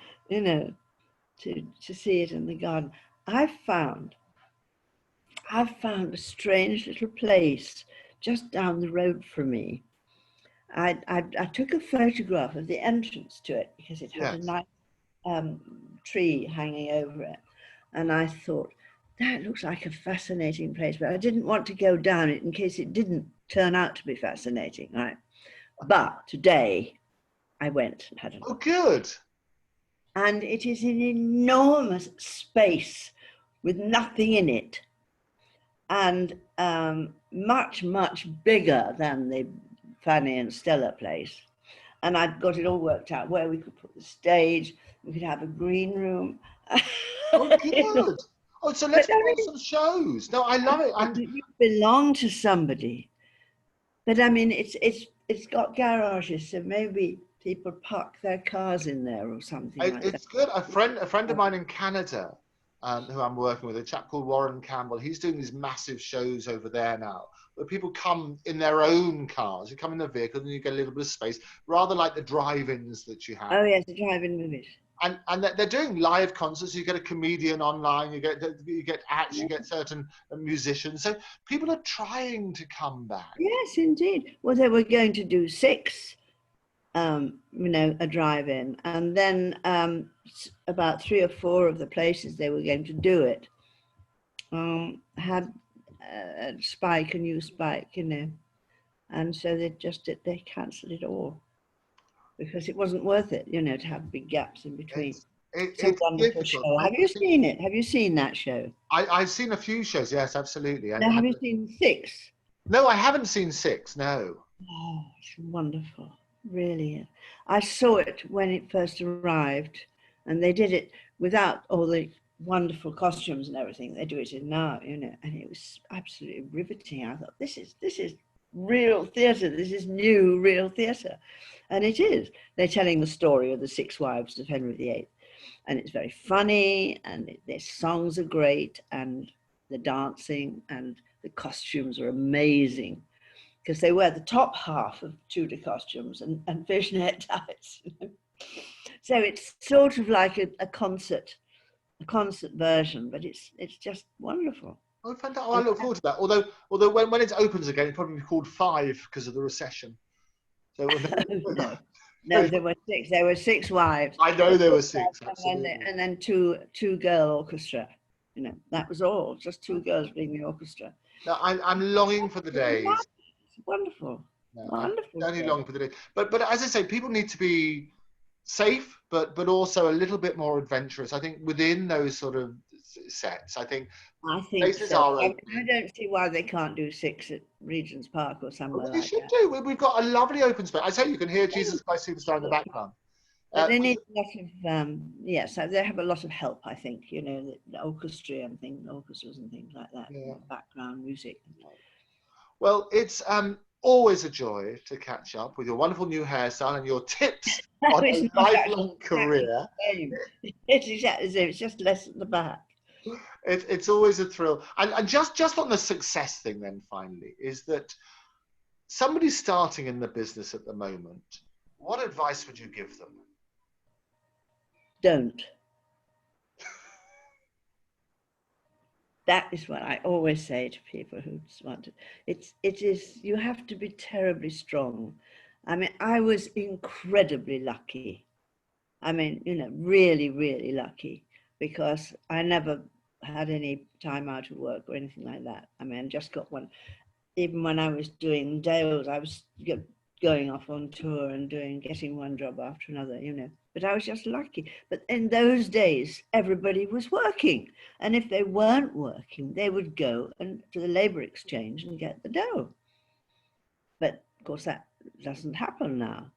to see it in the garden. I've found a strange little place just down the road from me. I took a photograph of the entrance to it because it had a nice tree hanging over it. And I thought, that looks like a fascinating place, but I didn't want to go down it in case it didn't turn out to be fascinating, right? But today I went and had a look. Oh, good. And it is an enormous space with nothing in it, and much, much bigger than the Fanny and Stella place. And I'd got it all worked out where we could put the stage, we could have a green room. Oh, good. Oh, so let's put some shows. No, I love it. You belong to somebody. But I mean, it's it's got garages, so maybe people park their cars in there or something like that. It's good. A friend of mine in Canada, who I'm working with, a chap called Warren Campbell, he's doing these massive shows over there now, where people come in their own cars. You come in their vehicle, and you get a little bit of space, rather like the drive-ins that you have. Oh yes, the drive-in movies. And they're doing live concerts. You get a comedian online. You get acts. You get certain musicians. So people are trying to come back. Yes, indeed. Well, they were going to do 6, a drive-in, and then about 3 or 4 of the places they were going to do it had a new spike, and so they cancelled it all because it wasn't worth it, to have big gaps in between. It's a wonderful show. Have you seen it? Have you seen that show? I've seen a few shows. Yes, absolutely. Now, have you seen 6? No, I haven't seen 6. No. Oh, it's wonderful. Really. I saw it when it first arrived, and they did it without all the wonderful costumes and everything. They do it in now, and it was absolutely riveting. I thought, this is real theatre. This is new real theatre. And it is. They're telling the story of the 6 wives of Henry VIII. And it's very funny, and their songs are great, and the dancing and the costumes are amazing, because they wear the top half of Tudor costumes and fishnet ties. So it's sort of like a concert version, but it's just wonderful. Oh, fantastic. I look forward to that. Although when it opens again, it'll probably be called 5 because of the recession. So no, there were 6. There were 6 wives. I know there were 6. And then two girl orchestra. That was all. Just 2 girls being the orchestra. No, I'm longing for the days. It's wonderful. No, wonderful. I'm only longing for the days. But as I say, people need to be safe, but also a little bit more adventurous. I think within those sort of sets, I think places so. are open. I don't see why they can't do 6 at Regent's Park or somewhere like that. They should do. We've got a lovely open space. I say you can hear Jesus Christ Superstar in the background. But they need a lot of, yes, they have a lot of help, I think, the orchestras and things like that, background music. Well, it's always a joy to catch up with your wonderful new hairstyle and your tips on a lifelong career. It's exactly as if it's just less at the back. It's always a thrill. And just on the success thing then, finally, is that somebody starting in the business at the moment, what advice would you give them? Don't. That is what I always say to people who want to. It is, you have to be terribly strong. I mean, I was incredibly lucky. I mean, really, really lucky, because I never had any time out of work or anything like that. I mean, I just got one. Even when I was doing Dales, I was going off on tour and getting one job after another, but I was just lucky. But in those days, everybody was working. And if they weren't working, they would go to the labor exchange and get the dough. But of course, that doesn't happen now.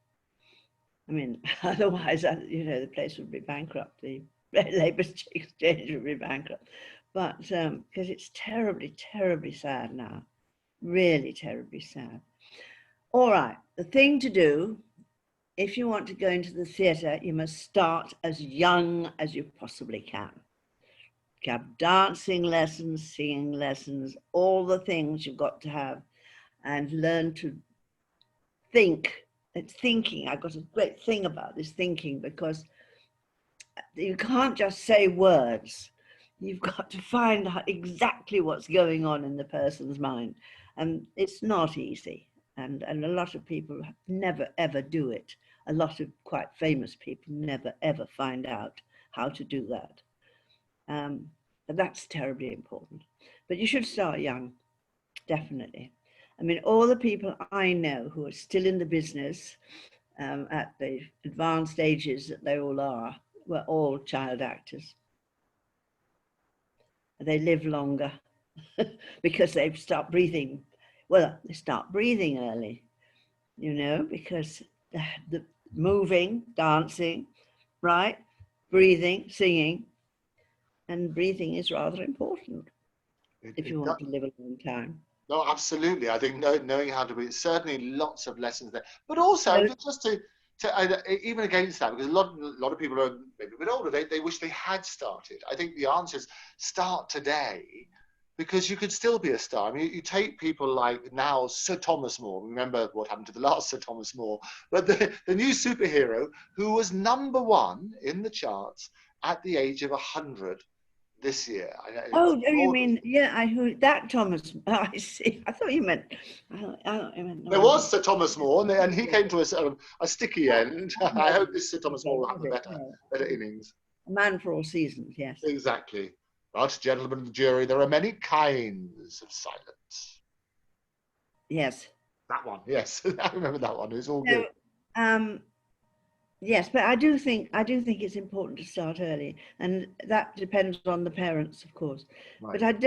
I mean, otherwise, the place would be bankrupt. The labor exchange would be bankrupt. But because it's terribly, terribly sad now, really terribly sad. All right, the thing to do, if you want to go into the theatre, you must start as young as you possibly can. You have dancing lessons, singing lessons, all the things you've got to have, and learn to think. It's thinking. I've got a great thing about this thinking, because you can't just say words. You've got to find out exactly what's going on in the person's mind. And it's not easy. And a lot of people never, ever do it. A lot of quite famous people never, ever find out how to do that. But that's terribly important. But you should start young, definitely. I mean, all the people I know who are still in the business at the advanced ages that they all are, were all child actors. They live longer because they've stopped breathing. Well, they start breathing early, because the moving, dancing, right? Breathing, singing, and breathing is rather important if you want to live a long time. No, absolutely. I think knowing how to be, certainly lots of lessons there. But also, So, just even against that, because a lot of people are maybe a bit older, they wish they had started. I think the answer is start today, because you could still be a star. I mean, you take people like now Sir Thomas More. Remember what happened to the last Sir Thomas More, but the new superhero who was #1 in the charts at the age of 100 this year. oh, you mean, yeah, I heard that, Thomas. I see. I thought you meant, I meant There no, was Sir Thomas More, and he came to a sticky end. I hope this Sir Thomas More will have a better innings. A man for all seasons, yes. Exactly. But, gentlemen of the jury, there are many kinds of silence. Yes. That one, yes. I remember that one. It was all So, good. yes, but I do think it's important to start early, and that depends on the parents, of course. Right. But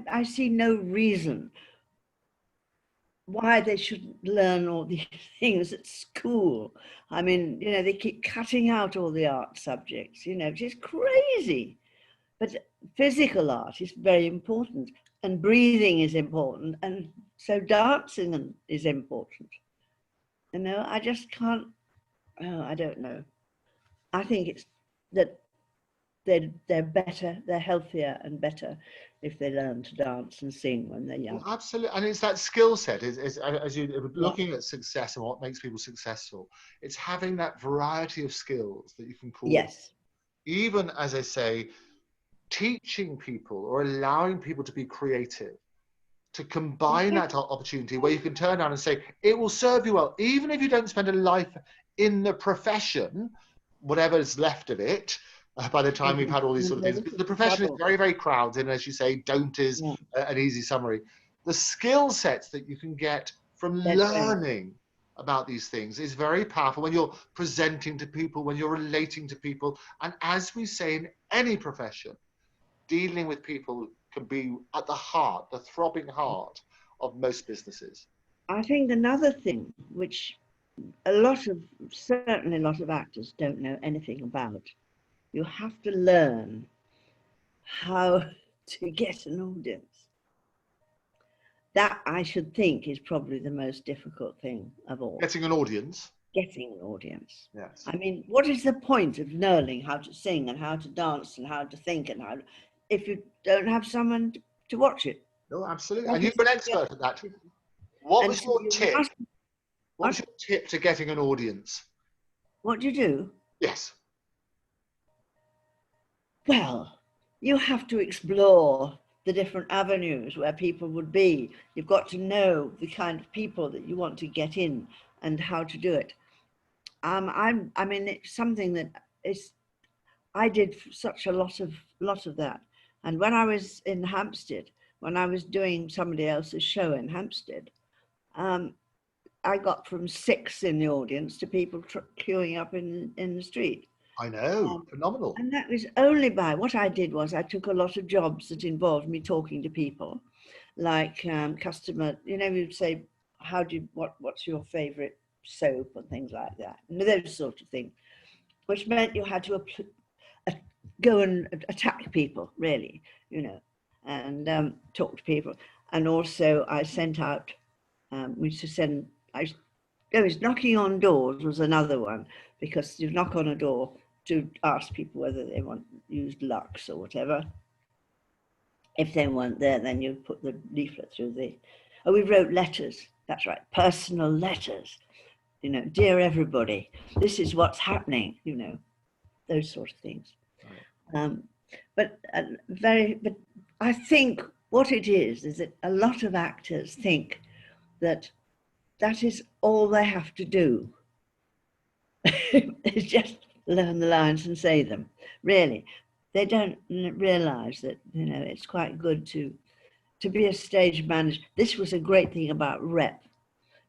I see no reason why they shouldn't learn all these things at school. I mean, they keep cutting out all the art subjects, which is crazy. But physical art is very important, and breathing is important, and so dancing is important. I just can't, oh, I don't know. I think it's that they're better, they're healthier and better if they learn to dance and sing when they're young. Well, absolutely. And it's that skill set, as you're Yeah. looking at success and what makes people successful, it's having that variety of skills that you can call. Yes. Even, as I say, teaching people or allowing people to be creative, to combine that opportunity where you can turn around and say, it will serve you well, even if you don't spend a life in the profession, whatever is left of it, by the time we've had all these sort of things. Because the profession is very, very crowded, and as you say, don't is an easy summary. The skill sets that you can get from learning about these things is very powerful when you're presenting to people, when you're relating to people. And as we say in any profession, dealing with people can be at the heart, the throbbing heart of most businesses. I think another thing which certainly a lot of actors don't know anything about, you have to learn how to get an audience. That, I should think, is probably the most difficult thing of all. Getting an audience. Getting an audience. Yes. I mean, what is the point of learning how to sing and how to dance and how to think if you don't have someone to watch it? No, absolutely. And you're an expert at that. What was your tip? What was your tip to getting an audience? What do you do? Yes. Well, you have to explore the different avenues where people would be. You've got to know the kind of people that you want to get in and how to do it. I mean, it's something that I did such a lot of that. And when I was in Hampstead, when I was doing somebody else's show in Hampstead, I got from 6 in the audience to people queuing up in the street. I know, phenomenal. And that was only by, what I did was I took a lot of jobs that involved me talking to people, like customer, you'd say, what's your favorite soap and things like that, and those sort of things, which meant you had to go and attack people, really, and talk to people. And also I sent out, knocking on doors was another one, because you knock on a door to ask people whether they want used Lux or whatever. If they weren't there, then you put the leaflet through we wrote letters, that's right, personal letters, dear everybody, this is what's happening, those sort of things. Right. But I think what it is that a lot of actors think that is all they have to do. It's just learn the lines and say them. Really, they don't realize that it's quite good to be a stage manager. This was a great thing about rep,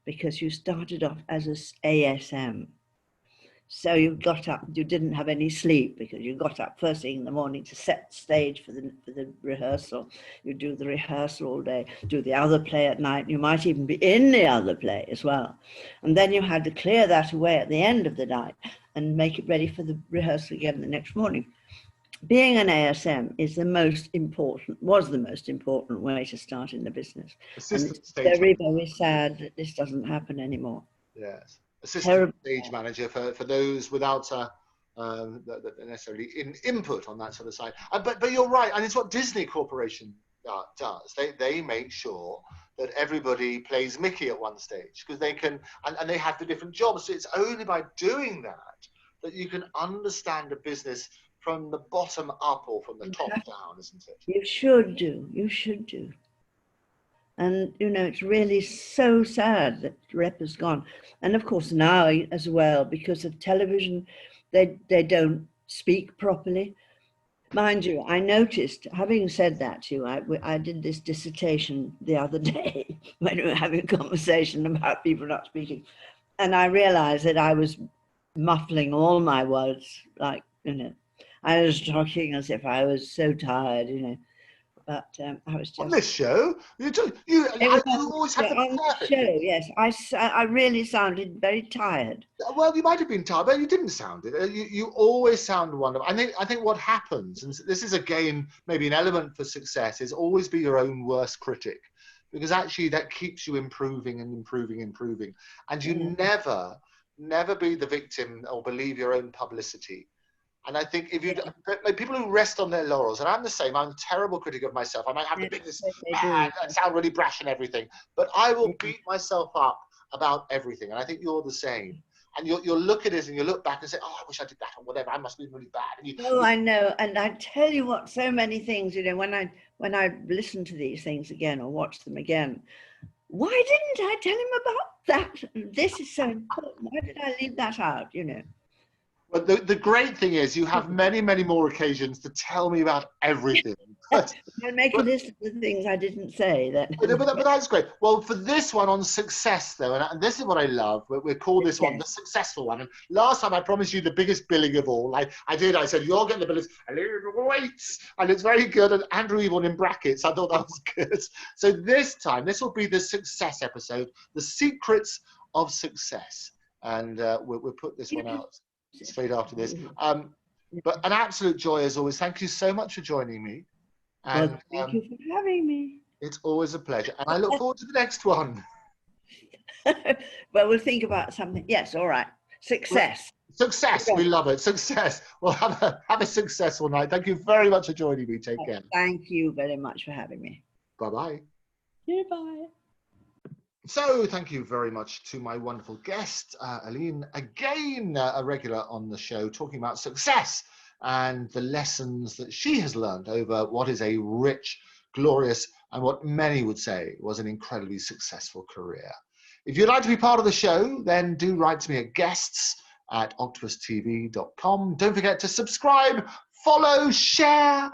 because you started off as an ASM, so you got up, you didn't have any sleep, because you got up first thing in the morning to set the stage for the rehearsal. You do the rehearsal all day, do the other play at night. You might even be in the other play as well, and then you had to clear that away at the end of the night and make it ready for the rehearsal again the next morning. being an ASM is the most important, was the most important way to start in the business. And Assistant it's stage very, manager. very sad that this doesn't happen anymore. Yes. Assistant Terrible. stage manager for those without necessarily input on that sort of side. But you're right, and it's what Disney Corporation does. They make sure that everybody plays Mickey at one stage because they can, and they have the different jobs. So it's only by doing that you can understand a business from the bottom up or from the top down, isn't it? You should do. You should do. And, you know, it's really so sad that rep has gone. And of course, now as well, because of television, they don't speak properly. Mind you, I noticed, having said that to you, I did this dissertation the other day when we were having a conversation about people not speaking. And I realized that I was muffling all my words, like, you know, I was talking as if I was so tired, you know. But I was On just. this show, you It was always have the on the perfect. show, yes. I really sounded very tired. Well, you might have been tired, but you didn't sound it. You always sound wonderful. I think what happens, and this is again maybe an element for success, is always be your own worst critic, because actually that keeps you improving and improving, and you never be the victim or believe your own publicity. And I think if you like people who rest on their laurels, and I'm the same, I'm a terrible critic of myself. I might have the biggest, I sound really brash and everything, but I will beat myself up about everything. And I think you're the same. And you'll look at it and you look back and say, oh, I wish I did that or whatever. I must be really bad. And Oh, I know. And I tell you what, so many things, you know, when I listen to these things again or watch them again, why didn't I tell him about that? This is so important. Why did I leave that out, you know? But the great thing is you have many, many more occasions to tell me about everything. I'll make a list of the things I didn't say. But that's great. Well, for this one on success, though, and this is what I love, we call this one the successful one. And last time I promised you the biggest billing of all. I said, you're getting the bill. WAITES. And it's very good. And Andrew Eborn in brackets. I thought that was good. So this time, this will be the success episode, the secrets of success. And we'll put this one out straight after this. But an absolute joy as always. Thank you so much for joining me. And thank you for having me. It's always a pleasure. And I look forward to the next one. Well, we'll think about something. Yes, all right. Success. Success. We love it. Success. Well, have a successful night. Thank you very much for joining me. Take care. Thank you very much for having me. Bye-bye. Goodbye. So thank you very much to my wonderful guest, Aline, again, a regular on the show, talking about success and the lessons that she has learned over what is a rich, glorious, and what many would say was an incredibly successful career. If you'd like to be part of the show, then do write to me at guests@octopustv.com. Don't forget to subscribe, follow, share.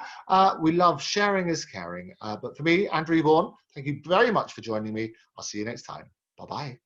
We love sharing is caring. But for me, Andrew Eborn, thank you very much for joining me. I'll see you next time. Bye-bye.